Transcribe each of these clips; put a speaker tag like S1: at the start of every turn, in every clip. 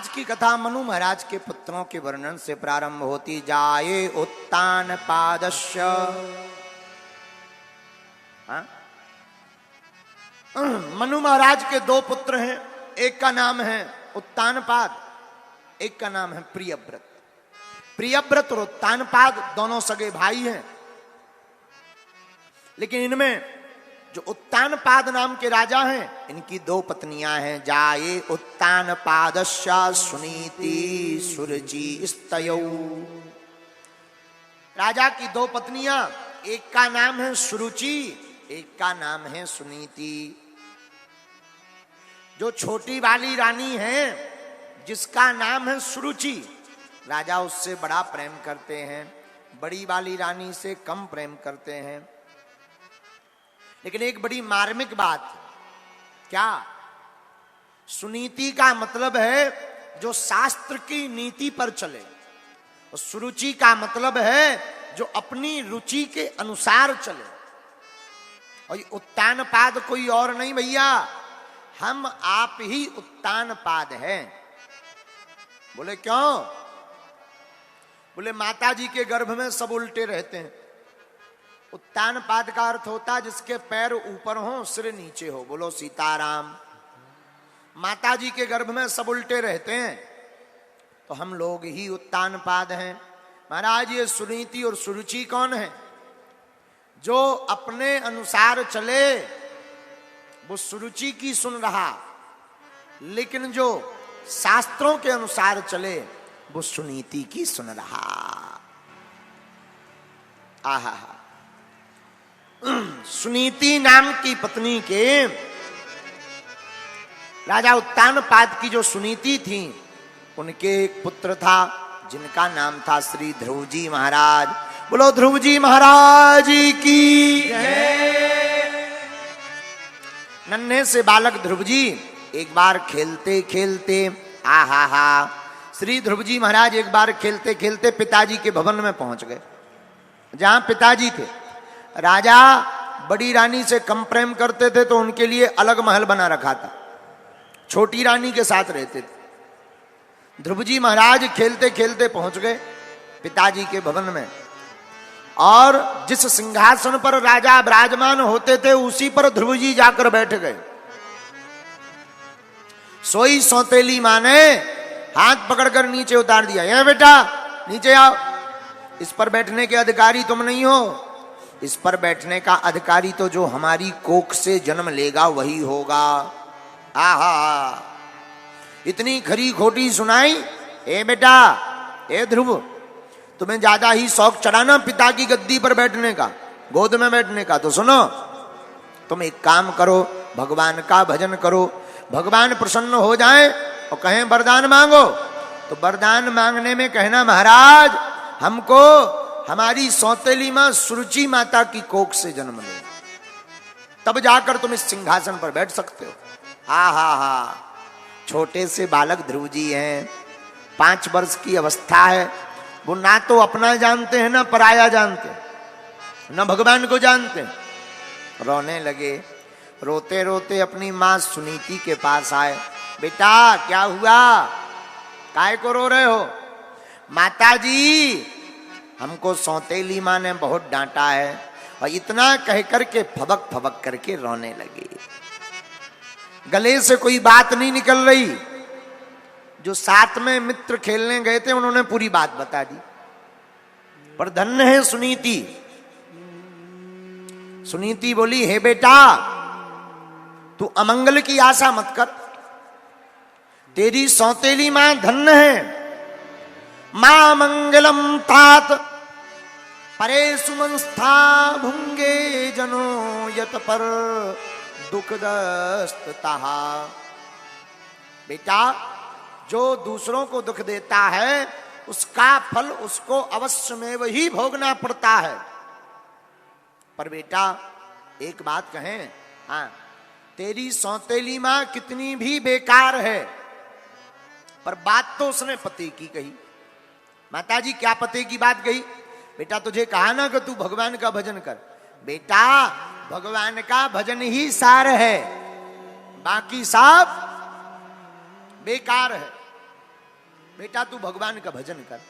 S1: आज की कथा मनु महाराज के पुत्रों के वर्णन से प्रारंभ होती जाए। उत्तान पादस्य, मनु महाराज के दो पुत्र हैं, एक का नाम है उत्तानपाद, एक का नाम है प्रियव्रत। प्रियव्रत और उत्तानपाद दोनों सगे भाई हैं, लेकिन इनमें जो उत्तानपाद नाम के राजा हैं, इनकी दो पत्नियां हैं। जाये उत्तानपादस्य सुनीति सुरुचि स्तयौ। राजा की दो पत्नियां, एक का नाम है सुरुचि, एक का नाम है सुनीति। जो छोटी वाली रानी है, जिसका नाम है सुरुचि, राजा उससे बड़ा प्रेम करते हैं, बड़ी वाली रानी से कम प्रेम करते हैं। लेकिन एक बड़ी मार्मिक बात, क्या? सुनीति का मतलब है जो शास्त्र की नीति पर चले, और सुरुचि का मतलब है जो अपनी रुचि के अनुसार चले। और ये उत्तानपाद कोई और नहीं भैया, हम आप ही उत्तानपाद हैं। बोले क्यों? बोले माता जी के गर्भ में सब उल्टे रहते हैं। उत्तानपाद का अर्थ होता है जिसके पैर ऊपर हो, सिर नीचे हो। बोलो सीताराम। माता जी के गर्भ में सब उल्टे रहते हैं, तो हम लोग ही उत्तानपाद हैं। महाराज ये सुनीति और सुरुचि कौन है? जो अपने अनुसार चले वो सुरुचि की सुन रहा, लेकिन जो शास्त्रों के अनुसार चले वो सुनीति की सुन रहा। आहा, सुनीति नाम की पत्नी के, राजा उत्तानपाद की जो सुनीति थी, उनके एक पुत्र था जिनका नाम था श्री ध्रुवजी महाराज। बोलो ध्रुवजी महाराज की जय। नन्हे से बालक ध्रुवजी एक बार खेलते खेलते, आहा, श्री ध्रुवजी महाराज एक बार खेलते खेलते पिताजी के भवन में पहुंच गए, जहां पिताजी थे। राजा बड़ी रानी से कम प्रेम करते थे तो उनके लिए अलग महल बना रखा था, छोटी रानी के साथ रहते थे। ध्रुवजी महाराज खेलते खेलते पहुंच गए पिताजी के भवन में, और जिस सिंहासन पर राजा विराजमान होते थे उसी पर ध्रुवजी जाकर बैठ गए। सोई सौतेली मां ने हाथ पकड़कर नीचे उतार दिया। ये बेटा नीचे आओ, इस पर बैठने के अधिकारी तुम नहीं हो, इस पर बैठने का अधिकारी तो जो हमारी कोख से जन्म लेगा वही होगा। आहा, इतनी खरी खोटी सुनाई। ए बेटा, ए ध्रुव, तुम्हें ज्यादा ही शौक चढ़ा ना पिता की गद्दी पर बैठने का, गोद में बैठने का। तो सुनो, तुम एक काम करो, भगवान का भजन करो, भगवान प्रसन्न हो जाए और कहें वरदान मांगो, तो वरदान मांगने में कहना महाराज हमको हमारी सौतेली मां सुरुचि माता की कोख से जन्म ले, तब जाकर तुम इस सिंहासन पर बैठ सकते हो। आहा, छोटे से बालक ध्रुवजी हैं, 5 वर्ष की अवस्था है। वो ना तो अपना जानते हैं ना पराया जानते हैं, ना भगवान को जानते हैं। रोने लगे, रोते रोते अपनी मां सुनीति के पास आए। बेटा क्या हुआ, काहे को रो रहे हो? माता जी हमको सौतेली मां ने बहुत डांटा है। और इतना कह करके फबक फबक करके रोने लगे। गले से कोई बात नहीं निकल रही। जो साथ में मित्र खेलने गए थे उन्होंने पूरी बात बता दी, पर धन्य है सुनीति। सुनीति बोली, हे बेटा तू अमंगल की आशा मत कर, तेरी सौतेली मां धन्य है। मां मंगलम तात परे सुमंस्था भुंगे जनो यत पर दुख दस्तता। बेटा जो दूसरों को दुख देता है उसका फल उसको अवश्य में वही भोगना पड़ता है। पर बेटा एक बात कहें, हाँ, तेरी सौतेली मां कितनी भी बेकार है, पर बात तो उसने पति की कही। माता जी क्या पति की बात कही? बेटा तुझे कहा ना कि तू भगवान का भजन कर। बेटा भगवान का भजन ही सार है, बाकी सब बेकार है। बेटा तू भगवान का भजन कर।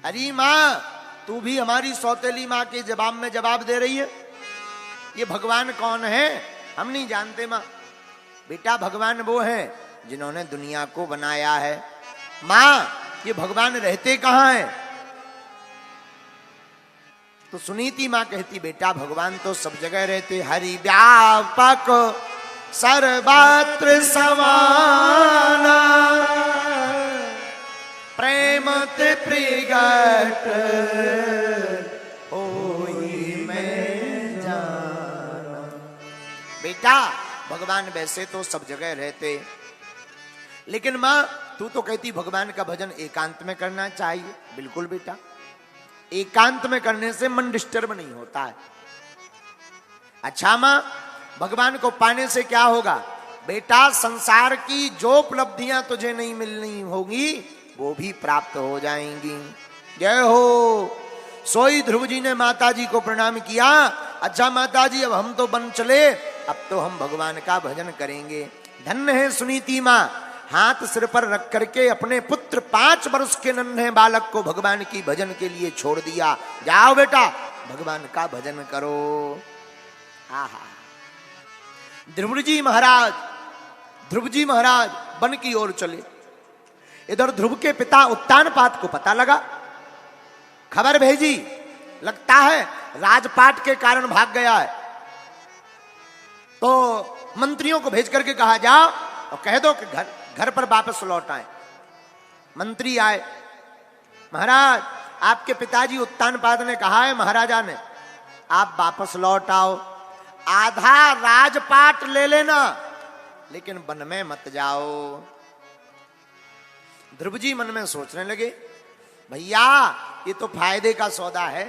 S1: अरे माँ, तू भी हमारी सौतेली माँ के जवाब में जवाब दे रही है। ये भगवान कौन है? हम नहीं जानते माँ। बेटा भगवान वो है जिन्होंने दुनिया को बनाया है। माँ, ये भगवान रहते कहाँ हैं? तो सुनीति माँ कहती, बेटा भगवान तो सब जगह रहते। हरि व्यापक सर्वत्र समाना, प्रेम ते प्रगट होई मैं जाना। बेटा भगवान वैसे तो सब जगह रहते, लेकिन माँ तू तो कहती भगवान का भजन एकांत में करना चाहिए। बिल्कुल बेटा, एकांत में करने से मन डिस्टर्ब नहीं होता है। अच्छा माँ, भगवान को पाने से क्या होगा? बेटा संसार की जो उपलब्धियां तुझे नहीं मिलनी होगी वो भी प्राप्त हो जाएंगी। जय हो। सोई ध्रुव जी ने माता जी को प्रणाम किया। अच्छा माता जी, अब हम तो बन चले, अब तो हम भगवान का भजन करेंगे। धन्य है सुनीति माँ, हाथ सिर पर रख करके अपने पुत्र 5 वर्ष के नन्हे बालक को भगवान की भजन के लिए छोड़ दिया। जाओ बेटा भगवान का भजन करो। आहा, ध्रुव जी महाराज वन की ओर चले। इधर ध्रुव के पिता उत्तानपाद को पता लगा, खबर भेजी, लगता है राजपाट के कारण भाग गया है। तो मंत्रियों को भेज करके कहा, जाओ और कह दो कि घर पर वापस लौट आए। मंत्री आए, महाराज आपके पिताजी उत्तानपाद ने कहा है महाराजा ने आप वापस लौट आओ, आधा राजपाट ले लेना, लेकिन वन में मत जाओ। ध्रुव जी मन में सोचने लगे, भैया ये तो फायदे का सौदा है।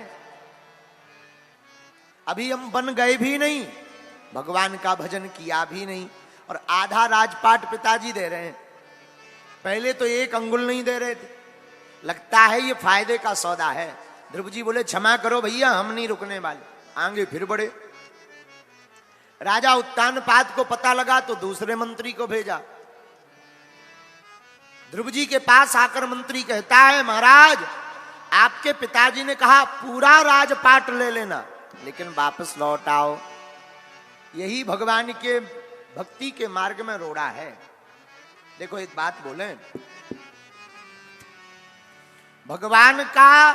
S1: अभी हम वन गए भी नहीं, भगवान का भजन किया भी नहीं, और आधा राजपाट पिताजी दे रहे हैं। पहले तो 1 अंगुल नहीं दे रहे थे। लगता है ये फायदे का सौदा है। ध्रुव जी बोले, क्षमा करो भैया, हम नहीं रुकने वाले, आगे फिर बढ़े। राजा उत्तानपाद को पता लगा तो दूसरे मंत्री को भेजा। ध्रुव जी के पास आकर मंत्री कहता है, महाराज आपके पिताजी ने कहा पूरा राजपाट ले लेना, लेकिन वापस लौट आओ। यही भगवान के भक्ति के मार्ग में रोड़ा है। देखो एक बात बोले, भगवान का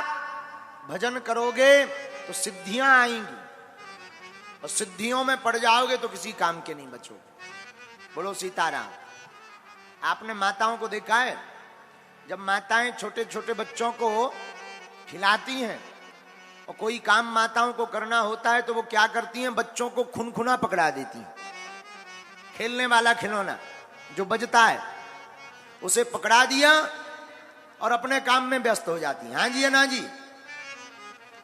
S1: भजन करोगे तो सिद्धियां आएंगी, और सिद्धियों में पड़ जाओगे तो किसी काम के नहीं बचोगे। बोलो सीताराम। आपने माताओं को देखा है, जब माताएं छोटे छोटे बच्चों को खिलाती हैं और कोई काम माताओं को करना होता है तो वो क्या करती हैं, बच्चों को खुनखुना पकड़ा देती हैं। खेलने वाला खिलौना जो बजता है उसे पकड़ा दिया और अपने काम में व्यस्त हो जाती है। हाँ जी या ना जी।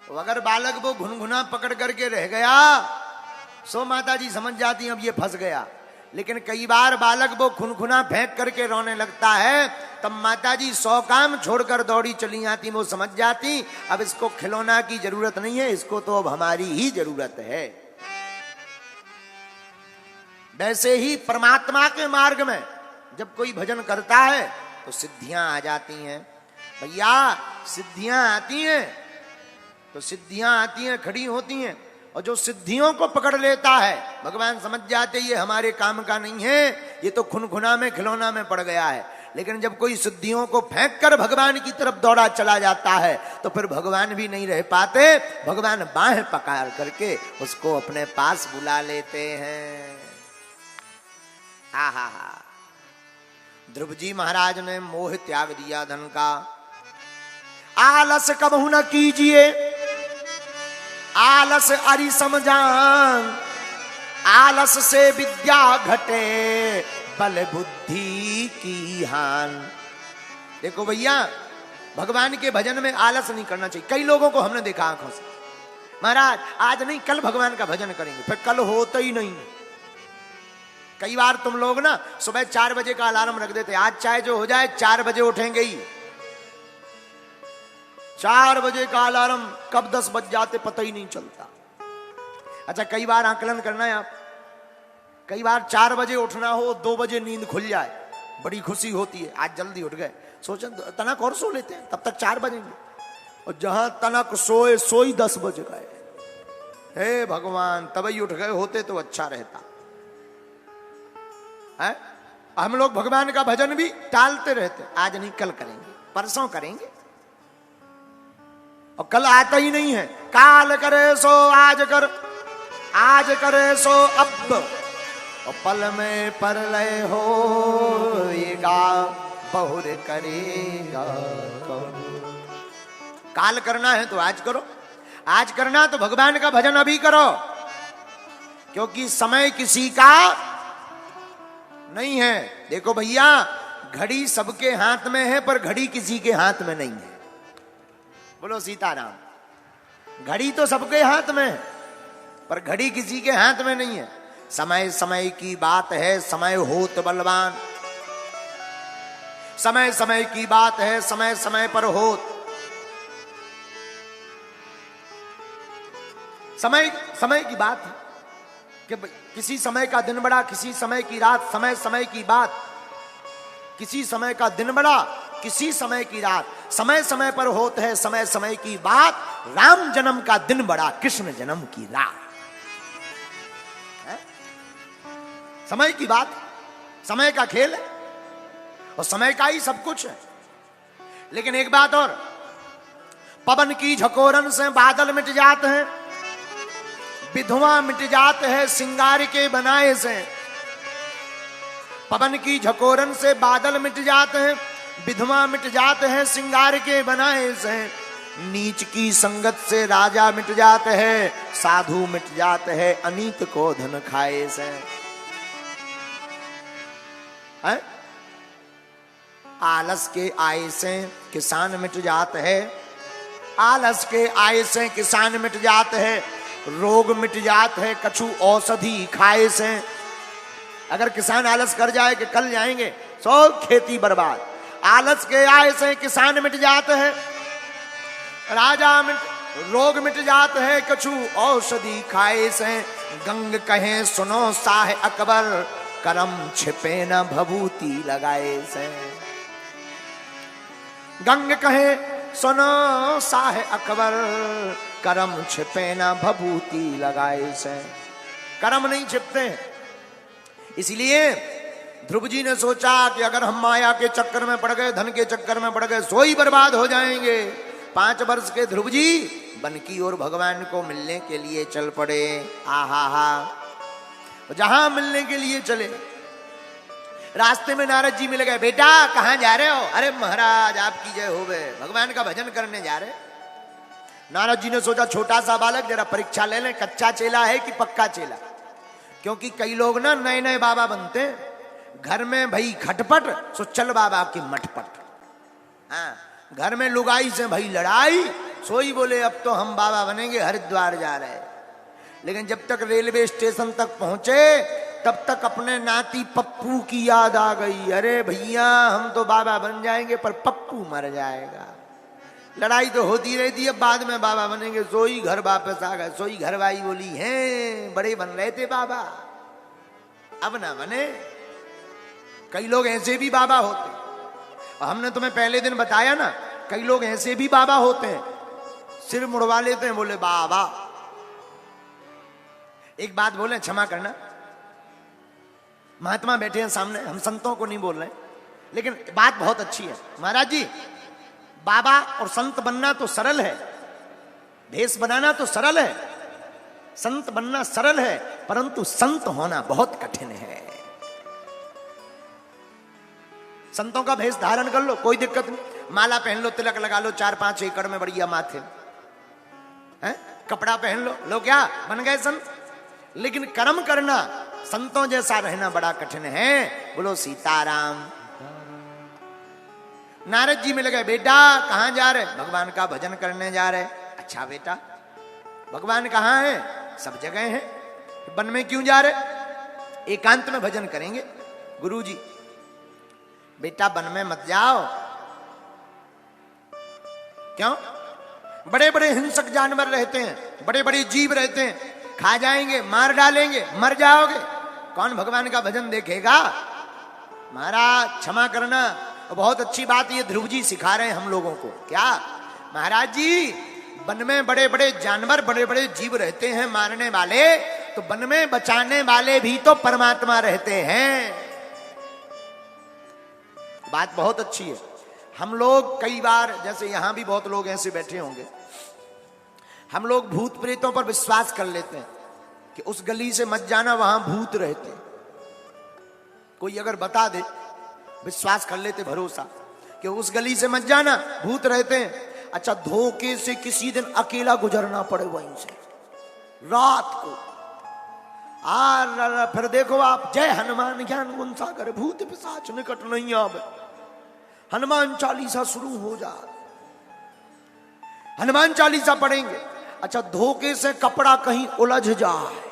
S1: तो अगर बालक वो घुनघुना पकड़ करके रह गया सो माता जी समझ जाती हैं अब ये फंस गया। लेकिन कई बार बालक वो खुनखुना फेंक करके रोने लगता है, तब माता जी 100 काम छोड़कर दौड़ी चली आती। वो समझ जाती अब इसको खिलौना की जरूरत नहीं है, इसको तो अब हमारी ही जरूरत है। वैसे ही परमात्मा के मार्ग में जब कोई भजन करता है तो सिद्धियां आ जाती हैं। भैया सिद्धियां आती हैं तो सिद्धियां आती हैं, खड़ी होती हैं, और जो सिद्धियों को पकड़ लेता है भगवान समझ जाते ये हमारे काम का नहीं है, ये तो खुनखुना में खिलौना में पड़ गया है। लेकिन जब कोई सिद्धियों को फेंक कर भगवान की तरफ दौड़ा चला जाता है तो फिर भगवान भी नहीं रह पाते, भगवान बाहें पकड़ करके उसको अपने पास बुला लेते हैं। आहा, ध्रुव जी महाराज ने मोह त्याग दिया धन का। आलस कबहु न कीजिए, आलस अरि समझान, आलस से विद्या घटे, बल बुद्धि की हान। देखो भैया भगवान के भजन में आलस नहीं करना चाहिए। कई लोगों को हमने देखा आंखों से, महाराज आज नहीं कल भगवान का भजन करेंगे, फिर कल होता ही नहीं। कई बार तुम लोग ना सुबह 4 बजे का अलार्म रख देते, आज चाहे जो हो जाए 4 बजे उठेंगे ही। 4 बजे का अलार्म कब 10 बज जाते पता ही नहीं चलता। अच्छा कई बार आकलन करना है आप, कई बार 4 बजे उठना हो 2 बजे नींद खुल जाए, बड़ी खुशी होती है, आज जल्दी उठ गए, सोचे तनक और सो लेते हैं, तब तक 4 बजेंगे, और जहां तनक सोए सोई 10 बज गए। हे भगवान, तभी उठ गए होते तो अच्छा रहता है। हम लोग भगवान का भजन भी टालते रहते, आज नहीं कल करेंगे, परसों करेंगे, और कल आता ही नहीं है। काल करे सो आज कर, आज करे सो अब, और पल में परलय होएगा, बहुर करेगा कब। काल करना है तो आज करो, आज करना तो भगवान का भजन अभी करो, क्योंकि समय किसी का नहीं है। देखो भैया, घड़ी सबके हाथ में है पर घड़ी किसी के हाथ में नहीं है। बोलो सीताराम। घड़ी तो सबके हाथ में है पर घड़ी किसी के हाथ में नहीं है। समय समय की बात है, समय होत बलवान, समय समय की बात है, समय समय पर होत। समय समय की बात है कि किसी समय का दिन बड़ा, किसी समय की रात, समय समय की बात। किसी समय का दिन बड़ा, किसी समय की रात, समय समय पर होते है समय समय की बात। राम जन्म का दिन बड़ा, कृष्ण जन्म की रात है? समय की बात, समय का खेल है और समय का ही सब कुछ है। लेकिन एक बात और, पवन की झकोरन से बादल मिट जाते हैं, विधवा मिट जाते हैं सिंगार के बनाए से। पवन की झकोरन से बादल मिट जाते हैं, विधवा मिट जाते हैं सिंगार के बनाए से। नीच की संगत से राजा मिट जाते हैं, साधु मिट जाते हैं अनीत को धन खाए से। है? आलस के आय से किसान मिट जाते हैं, आलस के आय से किसान मिट जाते हैं। रोग मिट जाते हैं कछु औषधि खाए से। अगर किसान आलस कर जाए कि कल जाएंगे, सब खेती बर्बाद। आलस के आय से किसान मिट जाते हैं, राजा मिट, रोग मिट जाते हैं कछु औषधि खाए से। गंग कहे सुनो साह अकबर, करम छिपे न भभूति लगाए से। गंग कहे सुनो साह अकबर, करम छिपे न भभूति लगाए से। करम नहीं छिपते, इसलिए ध्रुव जी ने सोचा कि अगर हम माया के चक्कर में पड़ गए, धन के चक्कर में पड़ गए, सो ही बर्बाद हो जाएंगे। 5 वर्ष के ध्रुव जी वन की ओर भगवान को मिलने के लिए चल पड़े। आहा हा, जहां मिलने के लिए चले, रास्ते में नारद जी मिल गए। बेटा कहां जा रहे हो? अरे महाराज आपकी जय होवे, भगवान का भजन करने जा रहे। नारद जी ने सोचा छोटा सा बालक, जरा परीक्षा ले लें, कच्चा चेला है कि पक्का चेला। क्योंकि कई लोग ना नए नए बाबा बनते हैं, घर में भाई खटपट, सो चल बाबा की मटपट। हाँ, घर में लुगाई से भाई लड़ाई, सोई बोले अब तो हम बाबा बनेंगे, हरिद्वार जा रहे। लेकिन जब तक रेलवे स्टेशन तक पहुंचे तब तक अपने नाती पप्पू की याद आ गई। अरे भैया हम तो बाबा बन जाएंगे पर पप्पू मर जाएगा। लड़ाई तो होती रहती है, बाद में बाबा बनेंगे। सोई घर वापस आ गए। सोई घरवाई बोली हैं बड़े बन रहे थे बाबा, अब ना बने। कई लोग ऐसे भी बाबा होते, और हमने तुम्हें पहले दिन बताया ना, कई लोग ऐसे भी बाबा होते हैं, सिर मुड़वा लेते हैं, बोले बाबा। एक बात बोले, क्षमा करना, महात्मा बैठे हैं सामने, हम संतों को नहीं बोल रहे, लेकिन बात बहुत अच्छी है। महाराज जी, बाबा और संत बनना तो सरल है, भेष बनाना तो सरल है, संत बनना सरल है, परंतु संत होना बहुत कठिन है। संतों का भेष धारण कर लो, कोई दिक्कत नहीं, माला पहन लो, तिलक लगा लो 4-5 एकड़ में बढ़िया माथे, हैं? कपड़ा पहन लो क्या बन गए संत। लेकिन कर्म करना, संतों जैसा रहना बड़ा कठिन है। बोलो सीताराम। नारद जी मिल गए। बेटा कहां जा रहे? भगवान का भजन करने जा रहे। अच्छा बेटा, भगवान कहां है? सब जगह हैं, वन में क्यों जा रहे? एकांत में भजन करेंगे। गुरुजी, बेटा वन में मत जाओ। क्यों? बड़े बड़े हिंसक जानवर रहते हैं, बड़े बड़े जीव रहते हैं, खा जाएंगे, मार डालेंगे, मर जाओगे। कौन भगवान का भजन देखेगा? महाराज क्षमा करना, बहुत अच्छी बात ये ध्रुव जी सिखा रहे हैं हम लोगों को। क्या महाराज जी, वन में बड़े बड़े जानवर, बड़े बड़े जीव रहते हैं मारने वाले, तो वन में बचाने वाले भी तो परमात्मा रहते हैं। बात बहुत अच्छी है। हम लोग कई बार, जैसे यहां भी बहुत लोग ऐसे बैठे होंगे, हम लोग भूत प्रेतों पर विश्वास कर लेते हैं कि उस गली से मत जाना, वहां भूत रहते हैं। कोई अगर बता दे, विश्वास कर लेते, भरोसा कि उस गली से मत जाना, भूत रहते हैं। अच्छा, धोखे से किसी दिन अकेला गुजरना पड़े वहीं से रात को, फिर देखो आप, जय हनुमान ज्ञान गुण सागर, भूत पिशाच निकट नहीं आवे, हनुमान चालीसा शुरू हो जा, हनुमान चालीसा पढ़ेंगे। अच्छा, धोखे से कपड़ा कहीं उलझ जाए,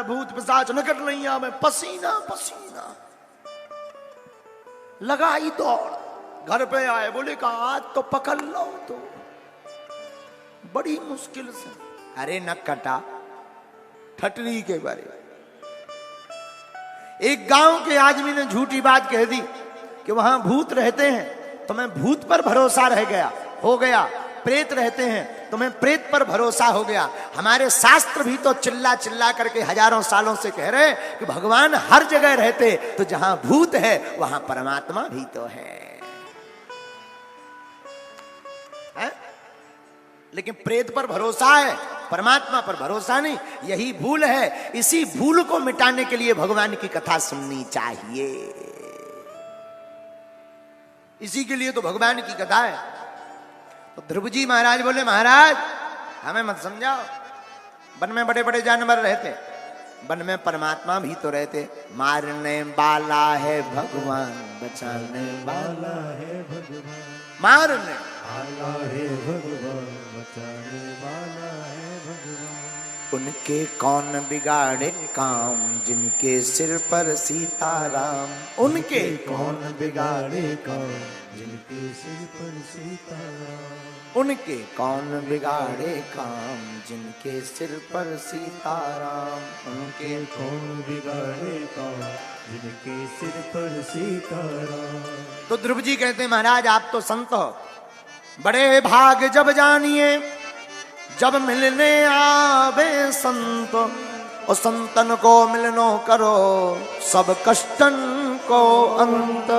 S1: भूत पिशाच निकट नहीं आवे, पसीना पसीना लगाई दौड़, घर पे आए, बोले का आज तो पकड़ लो, तो बड़ी मुश्किल से, अरे न कटा ठटरी के बारे। एक गांव के आदमी ने झूठी बात कह दी कि वहां भूत रहते हैं, तो मैं भूत पर भरोसा रह गया, हो गया। प्रेत रहते हैं, तो मैं प्रेत पर भरोसा हो गया। हमारे शास्त्र भी तो चिल्ला चिल्ला करके हजारों सालों से कह रहे हैं कि भगवान हर जगह रहते, तो जहां भूत है वहां परमात्मा भी तो है? लेकिन प्रेत पर भरोसा है, परमात्मा पर भरोसा नहीं। यही भूल है। इसी भूल को मिटाने के लिए भगवान की कथा सुननी चाहिए। इसी के लिए तो भगवान की कथा है। तो ध्रुव जी महाराज बोले, महाराज हमें मत समझाओ, वन में बड़े बड़े जानवर रहते, वन में परमात्मा भी तो रहते। मारने वाला है भगवान, बचाने वाला है भगवान, मारने वाला है भगवान, बचाने वाला है भगवान। उनके कौन बिगाड़े काम, जिनके सिर पर सीताराम, उनके कौन बिगाड़े काम, जिनके सिर पर सीताराम, उनके कौन बिगाड़े काम, जिनके सिर पर सीताराम, उनके कौन बिगाड़े काम, जिनके सिर पर सीताराम। तो ध्रुव जी कहते हैं, महाराज आप तो संत हो, बड़े भाग जब जानिए जब मिलने आवे संत, और संतन को मिलनो करो सब कष्टन को अंत।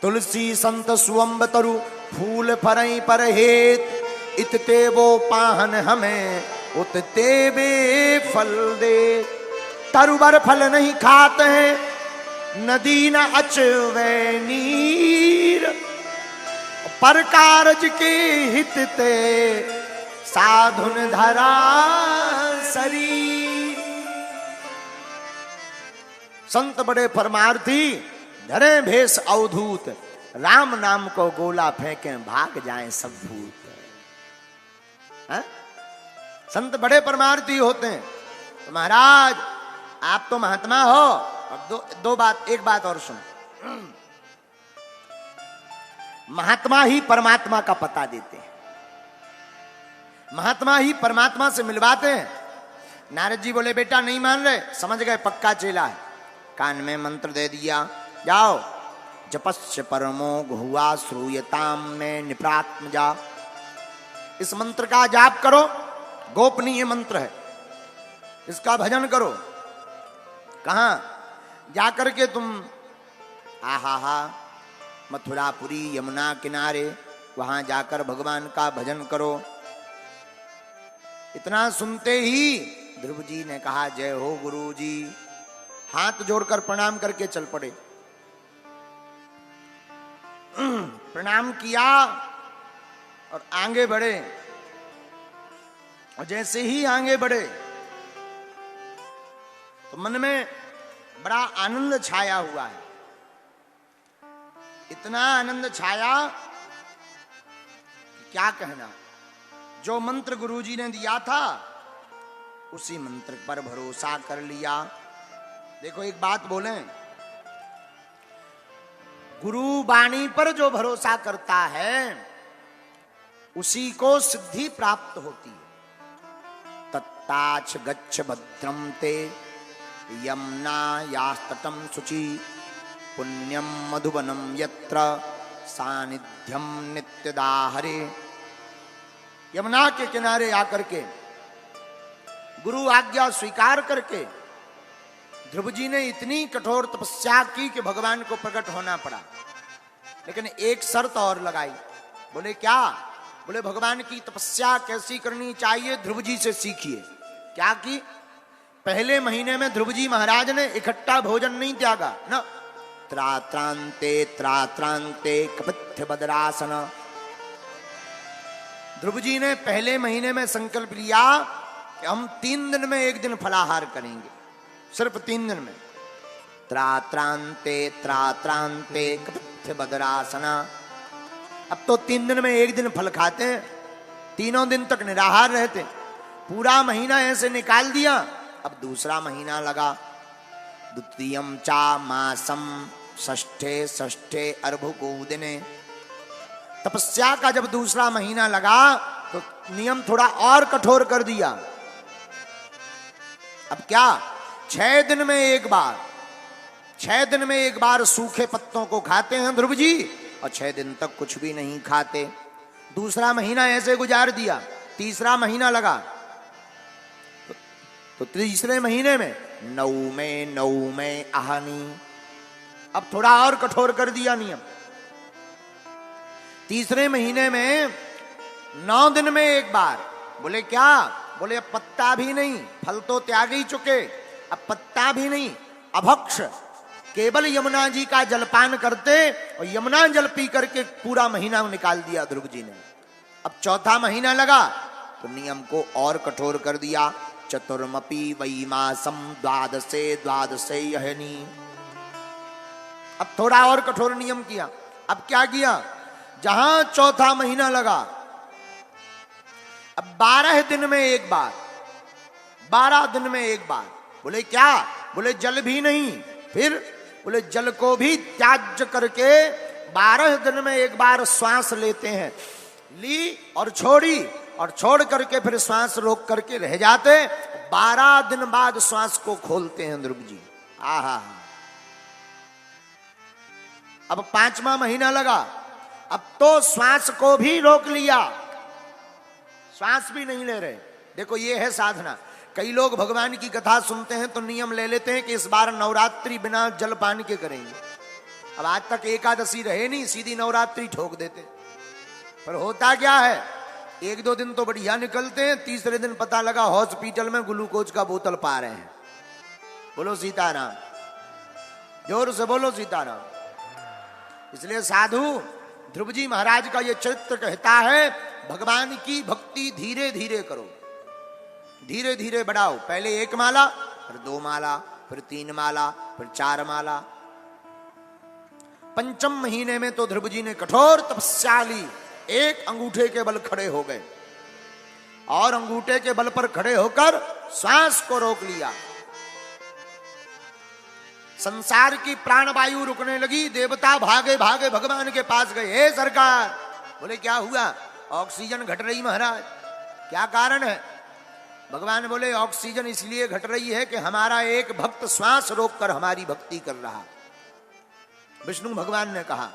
S1: तुलसी संत सुअंब तरु, फूल फरई पर हेत, इतते वो पाहन हमें उतते वे फल दे। तरुबर फल नहीं खाते हैं, नदी न अचवे नीर, पर कारज के हित ते साधुन धरा शरीर। संत बड़े परमार्थी, धरे भेष अवधूत, राम नाम को गोला फेंके भाग जाएं सब भूत। संत बड़े परमार्थी होते हैं। तो महाराज आप तो महात्मा हो। अब एक बात और सुन, महात्मा ही परमात्मा का पता देते हैं, महात्मा ही परमात्मा से मिलवाते हैं। नारद जी बोले, बेटा नहीं मान रहे, समझ गए पक्का चेला है। कान में मंत्र दे दिया, जाओ जपस्य परमो गुहुआ श्रूयताम में निप्रात्म जा, इस मंत्र का जाप करो, गोपनीय मंत्र है, इसका भजन करो। कहां जाकर के तुम, आहा मथुरापुरी यमुना किनारे, वहां जाकर भगवान का भजन करो। इतना सुनते ही ध्रुव जी ने कहा, जय हो गुरु जी, हाथ जोड़कर प्रणाम करके चल पड़े। प्रणाम किया और आगे बढ़े। और जैसे ही आगे बढ़े तो मन में बड़ा आनंद छाया हुआ है। इतना आनंद छाया क्या कहना। जो मंत्र गुरुजी ने दिया था उसी मंत्र पर भरोसा कर लिया। देखो एक बात बोलें, गुरु वाणी पर जो भरोसा करता है उसी को सिद्धि प्राप्त होती है। तत्ताच गच्छ भद्रम ते यमुनायास्तटं शुचि पुण्यम मधुवनम यत्र सानिध्यम नित्यदा हरे। यमुना के किनारे आकर के गुरु आज्ञा स्वीकार करके ध्रुव जी ने इतनी कठोर तपस्या की कि भगवान को प्रकट होना पड़ा। लेकिन एक शर्त और लगाई। बोले क्या? बोले भगवान की तपस्या कैसी करनी चाहिए ध्रुव जी से सीखिए। क्या की? पहले महीने में ध्रुव जी महाराज ने इकट्ठा भोजन नहीं त्यागा न। त्रात्रांते कपित्थ बदरासन। ध्रुव जी ने पहले महीने में संकल्प लिया कि हम 3 दिन में 1 दिन फलाहार करेंगे, सिर्फ 3 दिन में। त्रात्रांते कपित्थ बदरासना। अब तो 3 दिन में 1 दिन फल खाते हैं, 3 दिन तक निराहार रहते। पूरा महीना ऐसे निकाल दिया। अब दूसरा महीना लगा। द्वितीयम चा मासम षष्ठे अर्भुकोदिने। तपस्या का जब दूसरा महीना लगा तो नियम थोड़ा और कठोर कर दिया। अब क्या? 6 दिन में 1 बार, 6 दिन में 1 बार सूखे पत्तों को खाते हैं ध्रुव जी, और 6 दिन तक कुछ भी नहीं खाते। दूसरा महीना ऐसे गुजार दिया। तीसरा महीना लगा तो तीसरे महीने में 9 में आहनी। अब थोड़ा और कठोर कर दिया नियम। तीसरे महीने में 9 दिन में 1 बार। बोले क्या? बोले अब पत्ता भी नहीं, फल तो त्याग ही चुके, अब पत्ता भी नहीं, अभक्ष केवल यमुना जी का जलपान करते और यमुना जल पी करके पूरा महीना निकाल दिया ध्रुव जी ने। अब चौथा महीना लगा तो नियम को और कठोर कर दिया। चतुर्मपि वै मासम द्वादशे यहनी। अब थोड़ा और कठोर नियम किया। अब क्या किया? जहां चौथा महीना लगा अब 12 दिन में 1 बार, 12 दिन में 1 बार। बोले क्या? बोले जल भी नहीं। फिर बोले जल को भी त्याज्य करके 12 दिन में 1 बार श्वास लेते हैं। ली और छोड़ी, और छोड़ करके फिर श्वास रोक करके रह जाते। 12 दिन बाद श्वास को खोलते हैं ध्रुव जी। आहा। अब 5वां महीना लगा। अब तो श्वास को भी रोक लिया, श्वास भी नहीं ले रहे। देखो ये है साधना। कई लोग भगवान की कथा सुनते हैं तो नियम ले लेते हैं कि इस बार नवरात्रि बिना जलपान के करेंगे। अब आज तक एकादशी रहे नहीं, सीधी नवरात्रि ठोक देते। पर होता क्या है? 1-2 दिन तो बढ़िया निकलते हैं, तीसरे दिन पता लगा हॉस्पिटल में ग्लूकोज का बोतल पा रहे हैं। बोलो सीताराम, जोर से बोलो सीताराम। इसलिए साधु ध्रुव जी महाराज का ये चरित्र कहता है भगवान की भक्ति धीरे धीरे करो, धीरे धीरे बढ़ाओ। पहले 1 माला, फिर 2 माला, फिर 3 माला, फिर 4 माला। 5वें महीने में तो ध्रुव जी ने कठोर तपस्या ली। 1 अंगूठे के बल खड़े हो गए और अंगूठे के बल पर खड़े होकर श्वास को रोक लिया। संसार की प्राणवायु रुकने लगी। देवता भागे भागे भगवान के पास गए। हे सरकार। बोले क्या हुआ? ऑक्सीजन घट रही महाराज। क्या कारण है? भगवान बोले ऑक्सीजन इसलिए घट रही है कि हमारा एक भक्त श्वास रोककर हमारी भक्ति कर रहा। विष्णु भगवान ने कहा।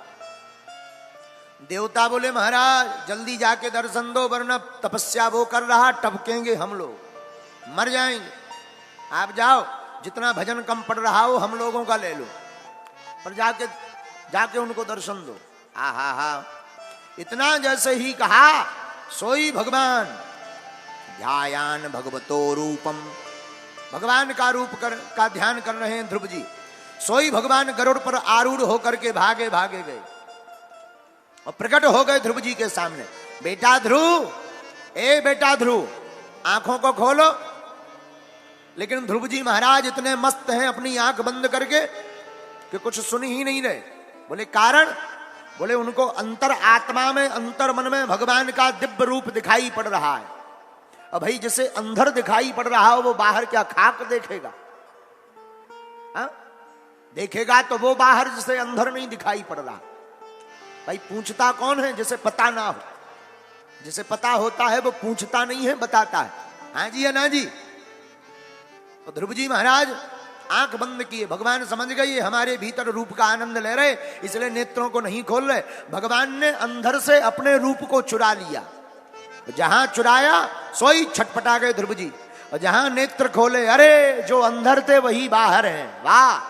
S1: देवता बोले महाराज जल्दी जाके दर्शन दो, वरना तपस्या वो कर रहा, टपकेंगे हम लोग, मर जाएंगे। आप जाओ, जितना भजन कम पड़ रहा हो हम लोगों का ले लो, पर जाके उनको दर्शन दो। हा। इतना जैसे ही कहा सोई भगवान ध्यायान भगवतो रूपम। भगवान का रूप का ध्यान कर रहे हैं ध्रुव जी। सोई भगवान गरुड़ पर आरूढ़ होकर के भागे भागे गए और प्रकट हो गए ध्रुव जी के सामने। बेटा ध्रुव, ए बेटा ध्रुव, आंखों को खोलो। लेकिन ध्रुव जी महाराज इतने मस्त हैं अपनी आंख बंद करके कि कुछ सुन ही नहीं रहे। बोले कारण? बोले उनको अंतर आत्मा में, अंतर मन में भगवान का दिव्य रूप दिखाई पड़ रहा है। अब भाई जैसे अंधर दिखाई पड़ रहा हो वो बाहर क्या खाक देखेगा? हा? देखेगा तो वो बाहर जैसे अंधर नहीं दिखाई पड़ रहा। भाई पूछता कौन है? जैसे पता ना हो। जिसे पता होता है वो पूछता नहीं है, बताता है। हाँ जी या ना जी? तो ध्रुव जी महाराज आंख बंद किए। भगवान समझ गए ये हमारे भीतर रूप का आनंद ले रहे, इसलिए नेत्रों को नहीं खोल रहे। भगवान ने अंदर से अपने रूप को चुरा लिया। जहां चुराया सोई छटपटा गए ध्रुव जी, और जहां नेत्र खोले, अरे जो अंदर थे वही बाहर हैं। वाह!